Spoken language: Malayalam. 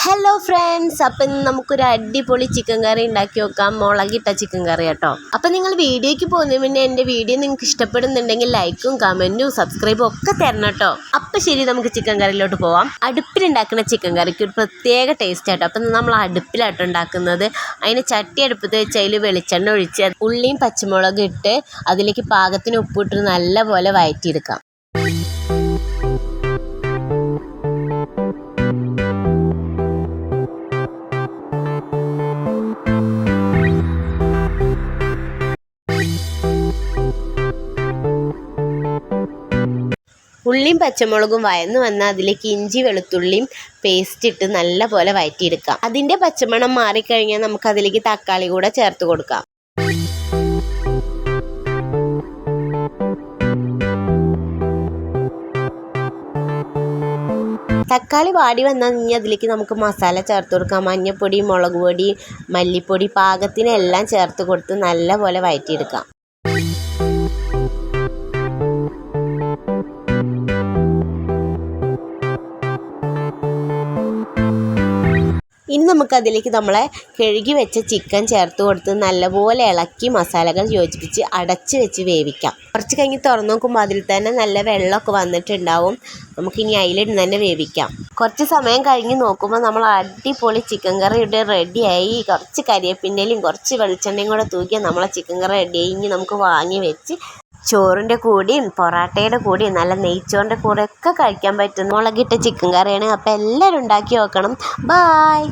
ഹലോ ഫ്രണ്ട്സ്, അപ്പം നമുക്കൊരു അടിപൊളി ചിക്കൻ കറി ഉണ്ടാക്കി നോക്കാം. മുളകിട്ട ചിക്കൻ കറി കേട്ടോ. അപ്പം നിങ്ങൾ വീഡിയോയ്ക്ക് പോകുന്നതിന് മുന്നേ എൻ്റെ വീഡിയോ നിങ്ങൾക്ക് ഇഷ്ടപ്പെടുന്നുണ്ടെങ്കിൽ ലൈക്കും കമൻറ്റും സബ്സ്ക്രൈബും ഒക്കെ തരണം കേട്ടോ. അപ്പം ശരി, നമുക്ക് ചിക്കൻ കറിയിലോട്ട് പോവാം. അടുപ്പിലുണ്ടാക്കുന്ന ചിക്കൻ കറിക്ക് ഒരു പ്രത്യേക ടേസ്റ്റ് ആട്ടോ. അപ്പം നമ്മൾ അടുപ്പിലാട്ടോ ഉണ്ടാക്കുന്നത്. അതിന് ചട്ടി അടുപ്പത്ത് വെച്ച് അതിൽ വെളിച്ചെണ്ണ ഒഴിച്ച് ഉള്ളിയും പച്ചമുളകും ഇട്ട് അതിലേക്ക് പാകത്തിന് ഉപ്പിട്ട് നല്ലപോലെ വഴറ്റിയെടുക്കാം. ഉള്ളിയും പച്ചമുളകും വഴന്നു വന്നാൽ അതിലേക്ക് ഇഞ്ചി വെളുത്തുള്ളിയും പേസ്റ്റ് ഇട്ട് നല്ല പോലെ വഴറ്റിയെടുക്കാം. അതിൻ്റെ പച്ചമണം മാറിക്കഴിഞ്ഞാൽ നമുക്ക് അതിലേക്ക് തക്കാളി കൂടെ ചേർത്ത് കൊടുക്കാം. തക്കാളി വാടി വന്നാൽ ഇനി അതിലേക്ക് നമുക്ക് മസാല ചേർത്ത് കൊടുക്കാം. മഞ്ഞൾപ്പൊടി, മുളക് പൊടി, മല്ലിപ്പൊടി പാകത്തിനെല്ലാം ചേർത്ത് കൊടുത്ത് നല്ല പോലെ വഴറ്റിയെടുക്കാം. ഇനി നമുക്കതിലേക്ക് നമ്മളെ കഴുകി വെച്ച ചിക്കൻ ചേർത്ത് കൊടുത്ത് നല്ലപോലെ ഇളക്കി മസാലകൾ യോജിപ്പിച്ച് അടച്ച് വെച്ച് വേവിക്കാം. കുറച്ച് കഴിഞ്ഞ് തുറന്നു നോക്കുമ്പോൾ അതിൽ തന്നെ നല്ല വെള്ളമൊക്കെ വന്നിട്ടുണ്ടാവും. നമുക്കിനി അതിലിട്ട് തന്നെ വേവിക്കാം. കുറച്ച് സമയം കഴിഞ്ഞ് നോക്കുമ്പോൾ നമ്മൾ അടിപൊളി ചിക്കൻ കറി ഇവിടെ റെഡിയായി. കുറച്ച് കരിവേപ്പിൻ്റെയും കുറച്ച് വെളിച്ചെണ്ണയും കൂടെ തൂക്കിയാൽ നമ്മളെ ചിക്കൻ കറി റെഡിയായി. ഇനി നമുക്ക് വാങ്ങി വെച്ച് ചോറിൻ്റെ കൂടെയും പൊറാട്ടയുടെ കൂടെയും നല്ല നെയ്ച്ചോറിൻ്റെ കൂടെ ഒക്കെ കഴിക്കാൻ പറ്റുന്ന മുളകിട്ട ചിക്കൻ കറിയാണ്. അപ്പോൾ എല്ലാവരും ഉണ്ടാക്കി നോക്കണം. ബായ്.